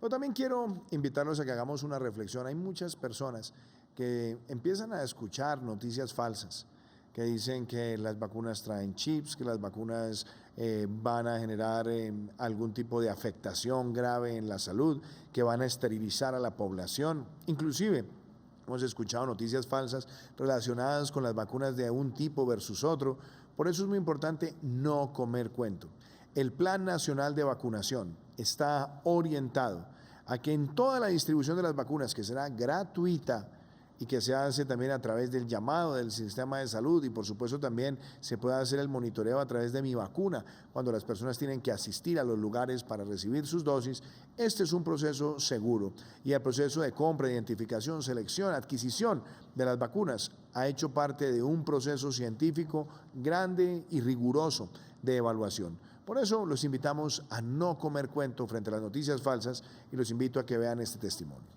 Pero también quiero invitarlos a que hagamos una reflexión. Hay muchas personas que empiezan a escuchar noticias falsas, que dicen que las vacunas traen chips, que las vacunas van a generar algún tipo de afectación grave en la salud, que van a esterilizar a la población. Inclusive hemos escuchado noticias falsas relacionadas con las vacunas de un tipo versus otro. Por eso es muy importante no comer cuento. El Plan Nacional de Vacunación está orientado a que en toda la distribución de las vacunas, que será gratuita y que se hace también a través del llamado del sistema de salud, y por supuesto también se puede hacer el monitoreo a través de Mi Vacuna, cuando las personas tienen que asistir a los lugares para recibir sus dosis. Este es un proceso seguro, y el proceso de compra, identificación, selección, adquisición de las vacunas ha hecho parte de un proceso científico grande y riguroso de evaluación. Por eso los invitamos a no comer cuento frente a las noticias falsas y los invito a que vean este testimonio.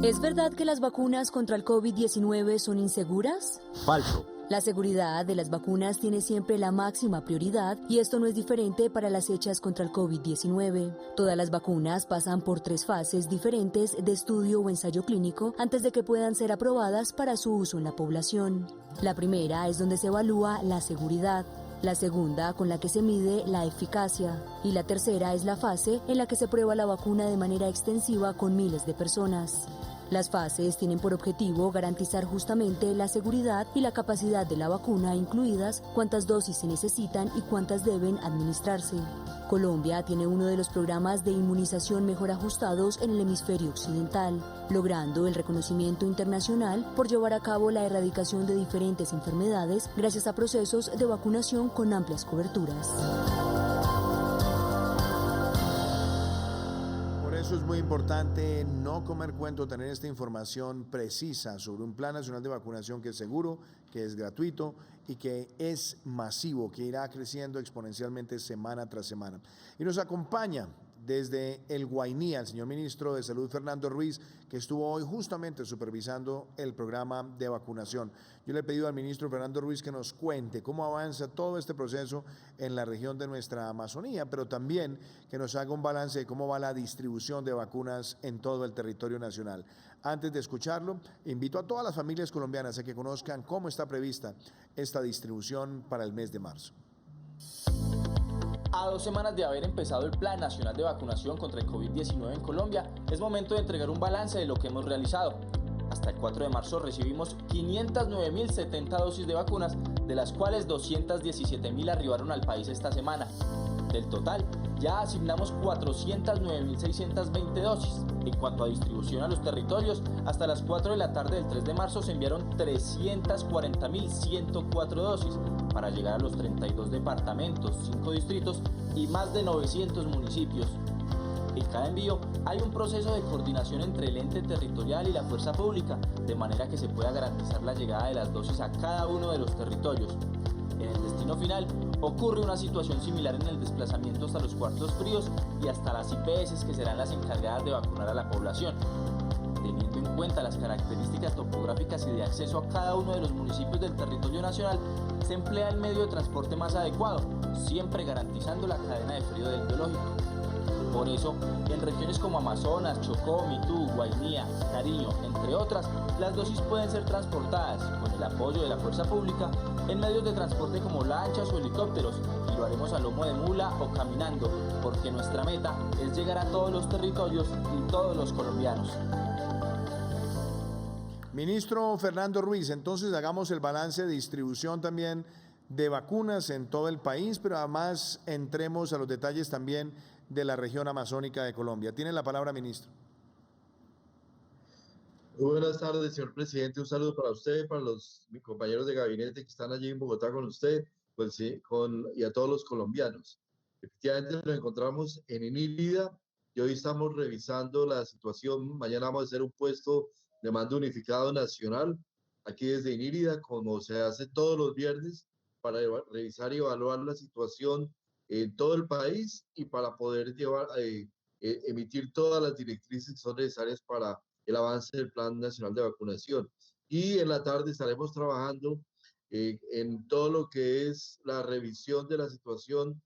¿Es verdad que las vacunas contra el COVID-19 son inseguras? Falso. La seguridad de las vacunas tiene siempre la máxima prioridad y esto no es diferente para las hechas contra el COVID-19. Todas las vacunas pasan por 3 fases diferentes de estudio o ensayo clínico antes de que puedan ser aprobadas para su uso en la población. La primera es donde se evalúa la seguridad. La segunda, con la que se mide la eficacia, y la tercera es la fase en la que se prueba la vacuna de manera extensiva con miles de personas. Las fases tienen por objetivo garantizar justamente la seguridad y la capacidad de la vacuna, incluidas cuántas dosis se necesitan y cuántas deben administrarse. Colombia tiene uno de los programas de inmunización mejor ajustados en el hemisferio occidental, logrando el reconocimiento internacional por llevar a cabo la erradicación de diferentes enfermedades gracias a procesos de vacunación con amplias coberturas. Por eso es muy importante no comer cuento, tener esta información precisa sobre un plan nacional de vacunación que es seguro, que es gratuito y que es masivo, que irá creciendo exponencialmente semana tras semana. Y nos acompaña desde el Guainía el señor ministro de Salud, Fernando Ruiz, que estuvo hoy justamente supervisando el programa de vacunación. Yo le he pedido al ministro Fernando Ruiz que nos cuente cómo avanza todo este proceso en la región de nuestra Amazonía, pero también que nos haga un balance de cómo va la distribución de vacunas en todo el territorio nacional. Antes de escucharlo, invito a todas las familias colombianas a que conozcan cómo está prevista esta distribución para el mes de marzo. A 2 semanas de haber empezado el Plan Nacional de Vacunación contra el COVID-19 en Colombia, es momento de entregar un balance de lo que hemos realizado. Hasta el 4 de marzo recibimos 509.070 dosis de vacunas, de las cuales 217.000 arribaron al país esta semana. Del total, ya asignamos 409.620 dosis. En cuanto a distribución a los territorios, hasta las 4 de la tarde del 3 de marzo se enviaron 340.104 dosis para llegar a los 32 departamentos, 5 distritos y más de 900 municipios. En cada envío hay un proceso de coordinación entre el ente territorial y la fuerza pública, de manera que se pueda garantizar la llegada de las dosis a cada uno de los territorios. En el destino final ocurre una situación similar en el desplazamiento hasta los cuartos fríos y hasta las IPS, que serán las encargadas de vacunar a la población. Teniendo en cuenta las características topográficas y de acceso a cada uno de los municipios del territorio nacional, se emplea el medio de transporte más adecuado, siempre garantizando la cadena de frío del biológico. Por eso, en regiones como Amazonas, Chocó, Mitú, Guainía, Nariño, entre otras, las dosis pueden ser transportadas, con el apoyo de la fuerza pública, en medios de transporte como lanchas o helicópteros, y lo haremos a lomo de mula o caminando, porque nuestra meta es llegar a todos los territorios y todos los colombianos. Ministro Fernando Ruiz, entonces hagamos el balance de distribución también de vacunas en todo el país, pero además entremos a los detalles también de la región amazónica de Colombia. Tiene la palabra, ministro. Muy buenas tardes, señor presidente. Un saludo para usted, para mis compañeros de gabinete que están allí en Bogotá con usted, pues sí, y a todos los colombianos. Efectivamente, nos encontramos en Inírida y hoy estamos revisando la situación. Mañana vamos a hacer un puesto de mando unificado nacional aquí desde Inírida, como se hace todos los viernes, para revisar y evaluar la situación en todo el país y para poder emitir todas las directrices que son necesarias para el avance del Plan Nacional de Vacunación. Y en la tarde estaremos trabajando en todo lo que es la revisión de la situación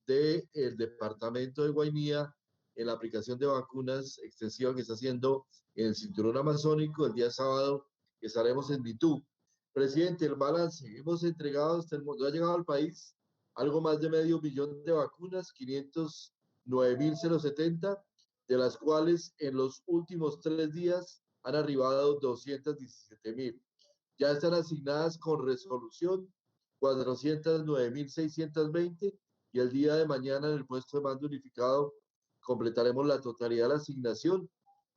del departamento de Guainía en la aplicación de vacunas extensiva que está haciendo en el cinturón amazónico. El día sábado estaremos en Mitú. Presidente, el balance, hemos entregado hasta el momento, ha llegado al país algo más de 500.000 de vacunas, 509.070, de las cuales en los últimos 3 días han arribado 217.000. Ya están asignadas con resolución 409.620 y el día de mañana en el puesto de mando unificado completaremos la totalidad de la asignación,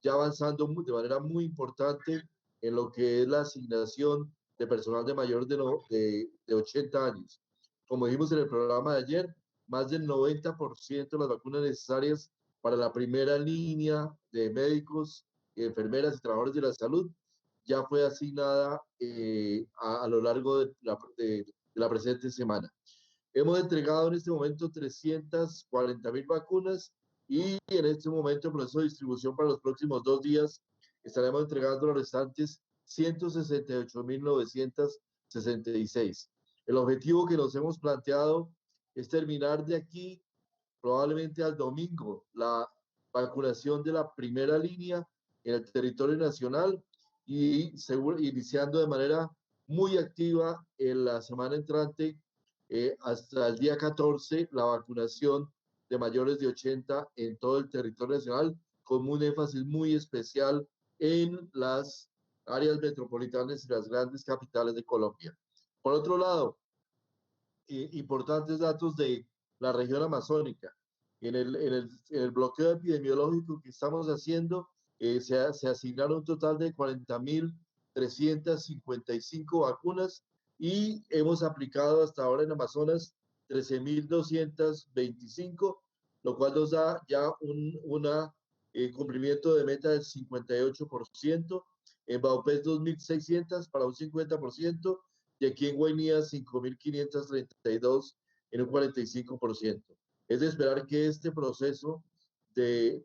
ya avanzando de manera muy importante en lo que es la asignación de personal de mayor de 80 años. Como dijimos en el programa de ayer, más del 90% de las vacunas necesarias para la primera línea de médicos, enfermeras y trabajadores de la salud ya fue asignada a lo largo de la presente semana. Hemos entregado en este momento 340.000 vacunas y en este momento el proceso de distribución para los próximos 2 días estaremos entregando los restantes 168.966. El objetivo que nos hemos planteado es terminar de aquí probablemente al domingo la vacunación de la primera línea en el territorio nacional y iniciando de manera muy activa en la semana entrante hasta el día 14 la vacunación de mayores de 80 en todo el territorio nacional, con un énfasis muy especial en las áreas metropolitanas y las grandes capitales de Colombia. Por otro lado, importantes datos de la región amazónica. En el bloqueo epidemiológico que estamos haciendo, se asignaron un total de 40.355 vacunas y hemos aplicado hasta ahora en Amazonas 13.225, lo cual nos da ya un cumplimiento de meta del 58%, en Baupés 2.600 para un 50%, y aquí en Guainía 5.532 en un 45%. Es de esperar que este proceso de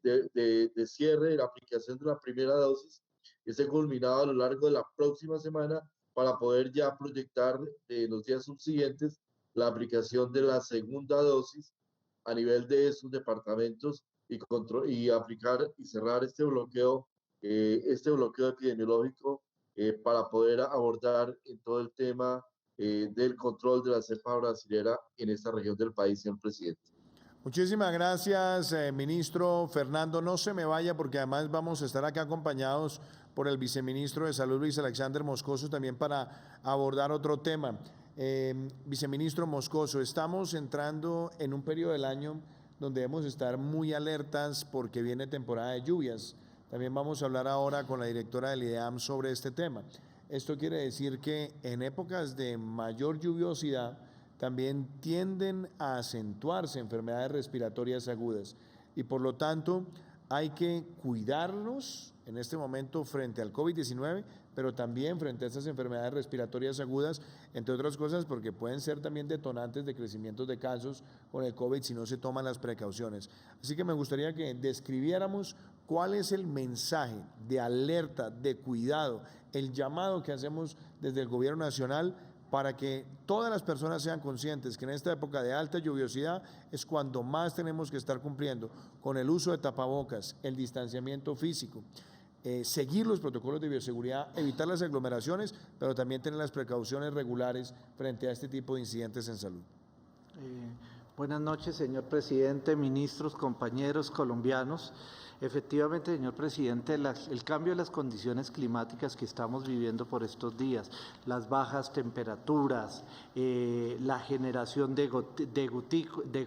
cierre de la aplicación de la primera dosis esté culminado a lo largo de la próxima semana para poder ya proyectar en los días subsiguientes la aplicación de la segunda dosis a nivel de esos departamentos y aplicar y cerrar este bloqueo epidemiológico para poder abordar en todo el tema del control de la cepa brasilera en esta región del país, señor presidente. Muchísimas gracias, ministro Fernando. No se me vaya porque además vamos a estar acá acompañados por el viceministro de Salud, Luis Alexander Moscoso, también para abordar otro tema. Viceministro Moscoso, estamos entrando en un periodo del año donde debemos estar muy alertas porque viene temporada de lluvias. También vamos a hablar ahora con la directora del IDEAM sobre este tema. Esto quiere decir que en épocas de mayor lluviosidad también tienden a acentuarse enfermedades respiratorias agudas y por lo tanto hay que cuidarnos en este momento frente al COVID-19, pero también frente a estas enfermedades respiratorias agudas, entre otras cosas porque pueden ser también detonantes de crecimientos de casos con el COVID si no se toman las precauciones. Así que me gustaría que describiéramos cuál es el mensaje de alerta, de cuidado, el llamado que hacemos desde el Gobierno Nacional para que todas las personas sean conscientes que en esta época de alta lluviosidad es cuando más tenemos que estar cumpliendo con el uso de tapabocas, el distanciamiento físico, seguir los protocolos de bioseguridad, evitar las aglomeraciones, pero también tener las precauciones regulares frente a este tipo de incidentes en salud. Buenas noches, señor presidente, ministros, compañeros colombianos. Efectivamente, señor presidente, el cambio de las condiciones climáticas que estamos viviendo por estos días, las bajas temperaturas, la generación de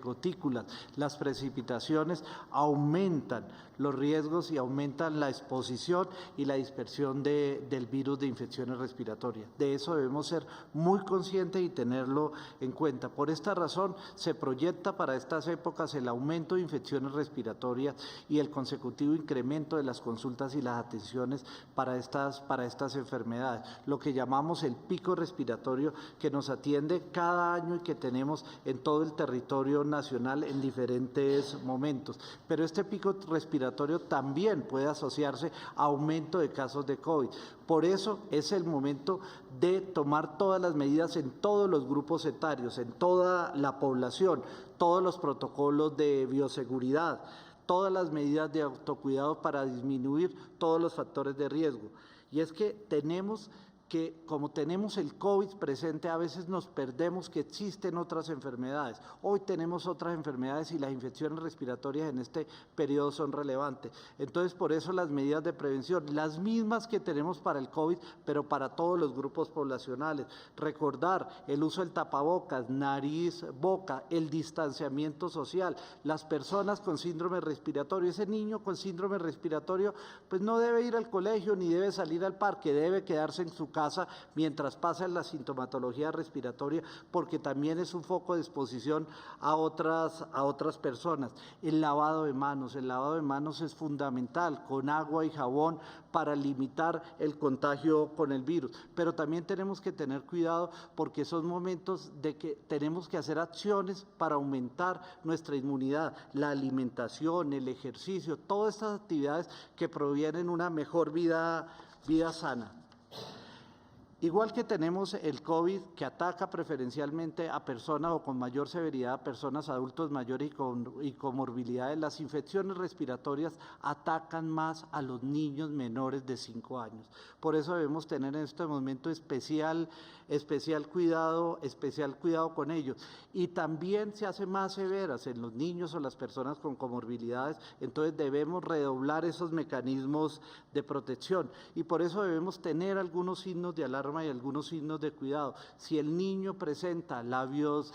gotículas, las precipitaciones aumentan los riesgos y aumentan la exposición y la dispersión del virus de infecciones respiratorias. De eso debemos ser muy conscientes y tenerlo en cuenta. Por esta razón, se proyecta para estas épocas el aumento de infecciones respiratorias y el consecutivo incremento de las consultas y las atenciones para estas enfermedades, lo que llamamos el pico respiratorio que nos atiende cada año y que tenemos en todo el territorio nacional en diferentes momentos. Pero este pico respiratorio también puede asociarse a aumento de casos de COVID. Por eso es el momento de tomar todas las medidas en todos los grupos etarios, en toda la población, todos los protocolos de bioseguridad, todas las medidas de autocuidado para disminuir todos los factores de riesgo. Y es que tenemos que, como tenemos el COVID presente, a veces nos perdemos que existen otras enfermedades. Hoy tenemos otras enfermedades y las infecciones respiratorias en este periodo son relevantes. Entonces, por eso las medidas de prevención, las mismas que tenemos para el COVID, pero para todos los grupos poblacionales. Recordar el uso del tapabocas, nariz, boca, el distanciamiento social, las personas con síndrome respiratorio. Ese niño con síndrome respiratorio, pues no debe ir al colegio ni debe salir al parque, debe quedarse en su casa mientras pasa la sintomatología respiratoria, porque también es un foco de exposición a otras personas. El lavado de manos es fundamental, con agua y jabón para limitar el contagio con el virus. Pero también tenemos que tener cuidado porque son momentos de que tenemos que hacer acciones para aumentar nuestra inmunidad, la alimentación, el ejercicio, todas estas actividades que provienen de una mejor vida sana. Igual que tenemos el COVID que ataca preferencialmente a personas o con mayor severidad, a personas adultos mayores y comorbilidades, las infecciones respiratorias atacan más a los niños menores de 5 años. Por eso debemos tener en este momento especial cuidado con ellos. Y también se hace más severas en los niños o las personas con comorbilidades, entonces debemos redoblar esos mecanismos de protección. Y por eso debemos tener algunos signos de alarma y algunos signos de cuidado. Si el niño presenta labios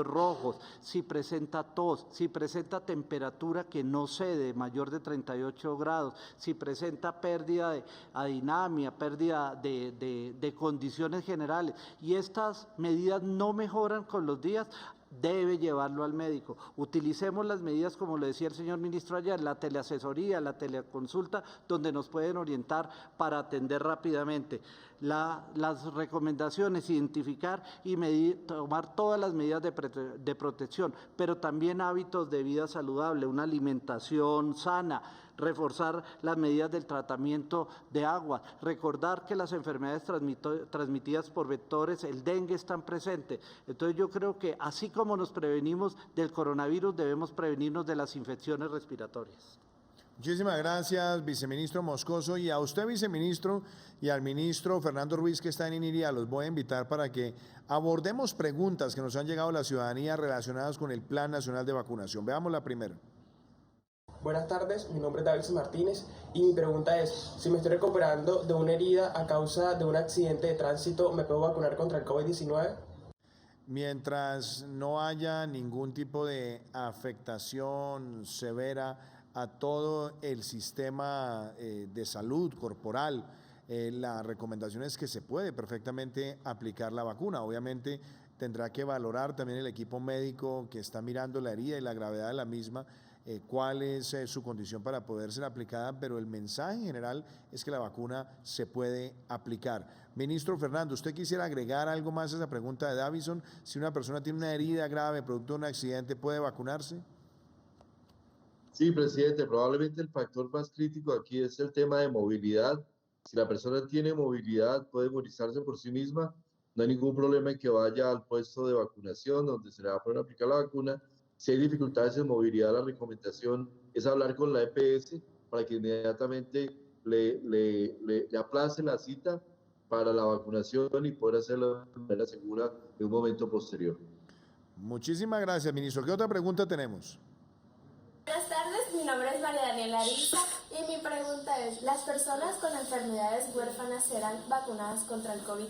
rojos, si presenta tos, si presenta temperatura que no cede, mayor de 38 grados, si presenta pérdida de adinamia, pérdida de condiciones generales, y estas medidas no mejoran con los días, debe llevarlo al médico. Utilicemos las medidas, como lo decía el señor ministro ayer, la teleasesoría, la teleconsulta, donde nos pueden orientar para atender rápidamente. Las recomendaciones, identificar y tomar todas las medidas de protección, pero también hábitos de vida saludable, una alimentación sana, reforzar las medidas del tratamiento de agua, recordar que las enfermedades transmitidas por vectores, el dengue, están presentes. Entonces yo creo que así como nos prevenimos del coronavirus, debemos prevenirnos de las infecciones respiratorias. Muchísimas gracias, viceministro Moscoso, y a usted, viceministro, y al ministro Fernando Ruiz, que está en INIRIA, los voy a invitar para que abordemos preguntas que nos han llegado a la ciudadanía relacionadas con el Plan Nacional de Vacunación. Veamos la primera. Buenas tardes, mi nombre es David Martínez y mi pregunta es, si me estoy recuperando de una herida a causa de un accidente de tránsito, ¿me puedo vacunar contra el COVID-19? Mientras no haya ningún tipo de afectación severa a todo el sistema de salud corporal, la recomendación es que se puede perfectamente aplicar la vacuna. Obviamente tendrá que valorar también el equipo médico que está mirando la herida y la gravedad de la misma, cuál es su condición para poder ser aplicada, pero el mensaje en general es que la vacuna se puede aplicar. Ministro Fernando, ¿usted quisiera agregar algo más a esa pregunta de Davison? Si una persona tiene una herida grave producto de un accidente, ¿puede vacunarse? Sí, presidente, probablemente el factor más crítico aquí es el tema de movilidad. Si la persona tiene movilidad, puede inmunizarse por sí misma, no hay ningún problema en que vaya al puesto de vacunación donde se le va a poder aplicar la vacuna. Si hay dificultades en movilidad, la recomendación es hablar con la EPS para que inmediatamente le aplace la cita para la vacunación y poder hacerlo de manera segura en un momento posterior. Muchísimas gracias, ministro. ¿Qué otra pregunta tenemos? Buenas tardes, mi nombre es María Daniela Ariza y mi pregunta es, ¿las personas con enfermedades huérfanas serán vacunadas contra el COVID?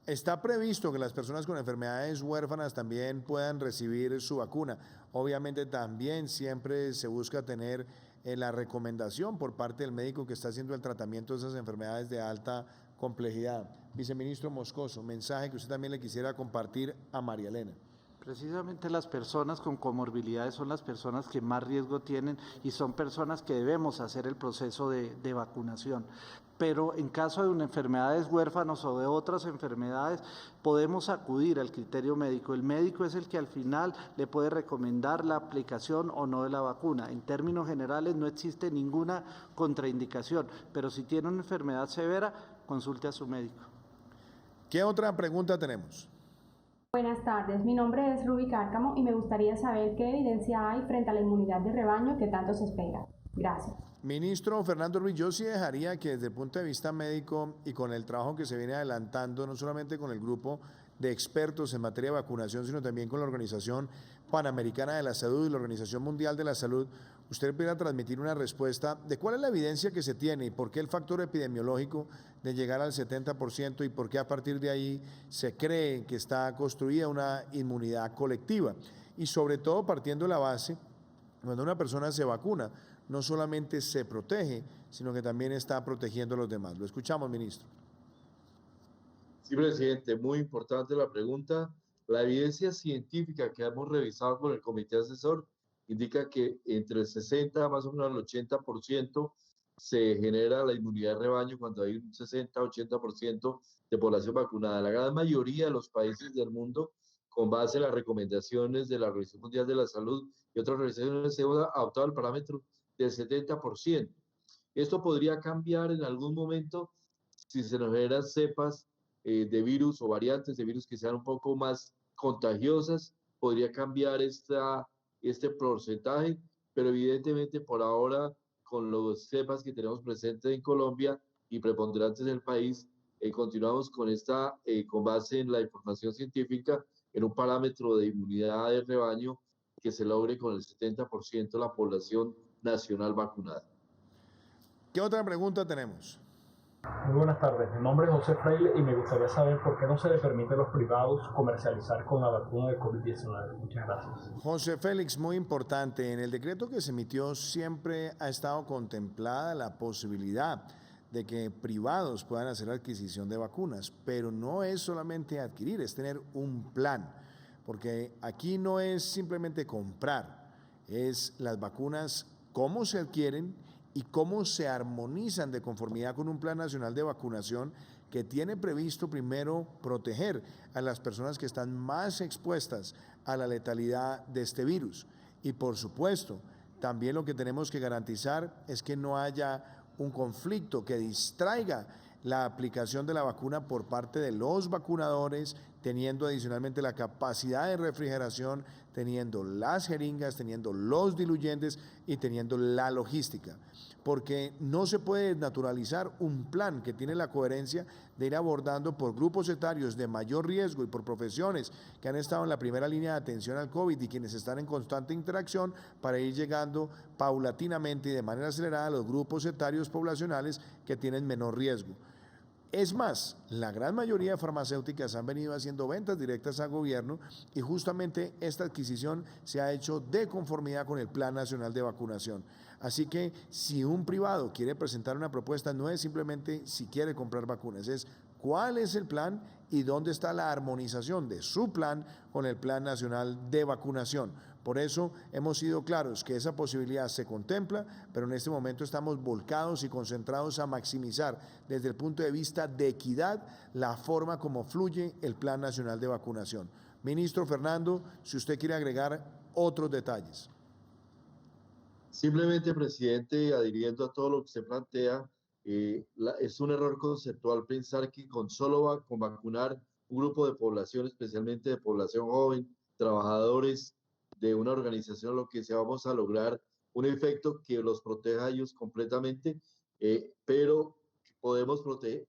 Está previsto que las personas con enfermedades huérfanas también puedan recibir su vacuna. Obviamente también siempre se busca tener la recomendación por parte del médico que está haciendo el tratamiento de esas enfermedades de alta complejidad. Viceministro Moscoso, mensaje que usted también le quisiera compartir a María Elena. Precisamente las personas con comorbilidades son las personas que más riesgo tienen y son personas que debemos hacer el proceso de vacunación. Pero en caso de enfermedades huérfanas o de otras enfermedades, podemos acudir al criterio médico. El médico es el que al final le puede recomendar la aplicación o no de la vacuna. En términos generales no existe ninguna contraindicación, pero si tiene una enfermedad severa, consulte a su médico. ¿Qué otra pregunta tenemos? Buenas tardes, mi nombre es Ruby Cárcamo y me gustaría saber qué evidencia hay frente a la inmunidad de rebaño que tanto se espera. Gracias. Ministro Fernando Ruiz, yo sí dejaría que desde el punto de vista médico y con el trabajo que se viene adelantando, no solamente con el grupo de expertos en materia de vacunación, sino también con la Organización Panamericana de la Salud y la Organización Mundial de la Salud, usted pudiera transmitir una respuesta de cuál es la evidencia que se tiene y por qué el factor epidemiológico de llegar al 70% y por qué a partir de ahí se cree que está construida una inmunidad colectiva. Y sobre todo partiendo de la base, cuando una persona se vacuna, no solamente se protege, sino que también está protegiendo a los demás. Lo escuchamos, ministro. Sí, presidente, muy importante la pregunta. La evidencia científica que hemos revisado con el comité asesor indica que entre el 60 más o menos el 80% se genera la inmunidad de rebaño cuando hay un 60-80% de población vacunada. La gran mayoría de los países del mundo, con base en las recomendaciones de la Organización Mundial de la Salud y otras organizaciones, hemos adoptado el parámetro del 70%. Esto podría cambiar en algún momento si se nos generan cepas de virus o variantes de virus que sean un poco más contagiosas, podría cambiar este porcentaje, pero evidentemente por ahora, con los cepas que tenemos presentes en Colombia y preponderantes en el país, continuamos con base en la información científica, en un parámetro de inmunidad de rebaño que se logre con el 70% de la población nacional vacunada. ¿Qué otra pregunta tenemos? Muy buenas tardes, mi nombre es José Freile y me gustaría saber por qué no se le permite a los privados comercializar con la vacuna de COVID-19. Muchas gracias. José Félix, muy importante, en el decreto que se emitió siempre ha estado contemplada la posibilidad de que privados puedan hacer adquisición de vacunas, pero no es solamente adquirir, es tener un plan, porque aquí no es simplemente comprar, es las vacunas, cómo se adquieren y cómo se armonizan de conformidad con un plan nacional de vacunación que tiene previsto primero proteger a las personas que están más expuestas a la letalidad de este virus. Y por supuesto, también lo que tenemos que garantizar es que no haya un conflicto que distraiga la aplicación de la vacuna por parte de los vacunadores, teniendo adicionalmente la capacidad de refrigeración, teniendo las jeringas, teniendo los diluyentes y teniendo la logística. Porque no se puede desnaturalizar un plan que tiene la coherencia de ir abordando por grupos etarios de mayor riesgo y por profesiones que han estado en la primera línea de atención al COVID y quienes están en constante interacción para ir llegando paulatinamente y de manera acelerada a los grupos etarios poblacionales que tienen menor riesgo. Es más, la gran mayoría de farmacéuticas han venido haciendo ventas directas al gobierno y justamente esta adquisición se ha hecho de conformidad con el Plan Nacional de Vacunación. Así que si un privado quiere presentar una propuesta, no es simplemente si quiere comprar vacunas, es cuál es el plan y dónde está la armonización de su plan con el Plan Nacional de Vacunación. Por eso hemos sido claros que esa posibilidad se contempla, pero en este momento estamos volcados y concentrados a maximizar desde el punto de vista de equidad la forma como fluye el Plan Nacional de Vacunación. Ministro Fernando, si usted quiere agregar otros detalles. Simplemente, presidente, adhiriendo a todo lo que se plantea, es un error conceptual pensar que con vacunar un grupo de población, especialmente de población joven, trabajadores de una organización, lo que sea, vamos a lograr un efecto que los proteja a ellos completamente, pero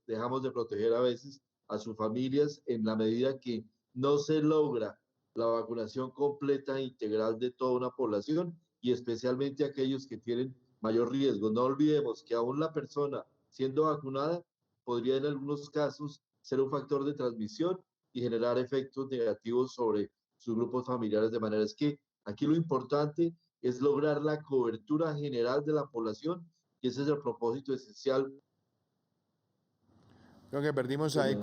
dejamos de proteger a veces a sus familias en la medida que no se logra la vacunación completa e integral de toda una población y especialmente aquellos que tienen mayor riesgo. No olvidemos que aún la persona siendo vacunada podría en algunos casos ser un factor de transmisión y generar efectos negativos sobre sus grupos familiares, de manera es que aquí lo importante es lograr la cobertura general de la población y ese es el propósito esencial. Creo que perdimos ahí.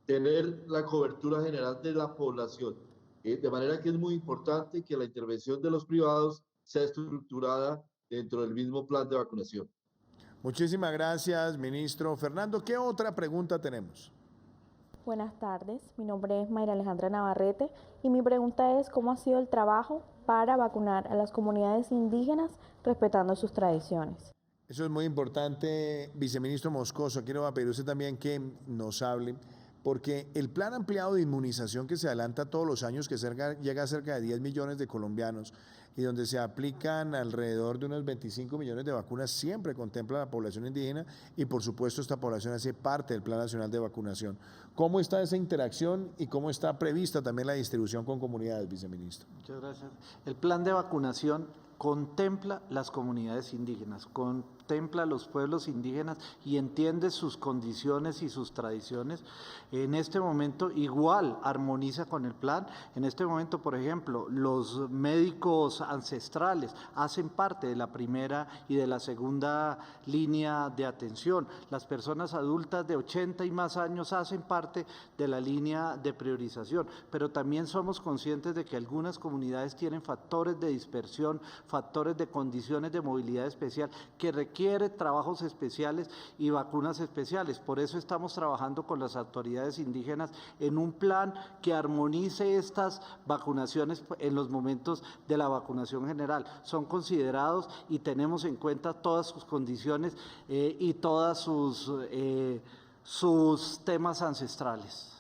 Tener la cobertura general de la población. De manera que es muy importante que la intervención de los privados sea estructurada dentro del mismo plan de vacunación. Muchísimas gracias, ministro Fernando. ¿Qué otra pregunta tenemos? Buenas tardes, mi nombre es Mayra Alejandra Navarrete y mi pregunta es ¿cómo ha sido el trabajo para vacunar a las comunidades indígenas respetando sus tradiciones? Eso es muy importante, viceministro Moscoso. Quiero pedir a usted también que nos hable, porque el plan ampliado de inmunización que se adelanta todos los años, que llega a cerca de 10 millones de colombianos y donde se aplican alrededor de unos 25 millones de vacunas, siempre contempla a la población indígena y por supuesto esta población hace parte del Plan Nacional de Vacunación. ¿Cómo está esa interacción y cómo está prevista también la distribución con comunidades, viceministro? Muchas gracias. El plan de vacunación contempla las comunidades indígenas, contempla los pueblos indígenas y entiende sus condiciones y sus tradiciones. En este momento igual armoniza con el plan. En este momento, por ejemplo, los médicos ancestrales hacen parte de la primera y de la segunda línea de atención. Las personas adultas de 80 y más años hacen parte de la línea de priorización, pero también somos conscientes de que algunas comunidades tienen factores de dispersión, factores de condiciones de movilidad especial que requiere trabajos especiales y vacunas especiales. Por eso estamos trabajando con las autoridades indígenas en un plan que armonice estas vacunaciones en los momentos de la vacunación general. Son considerados y tenemos en cuenta todas sus condiciones y todas sus temas ancestrales.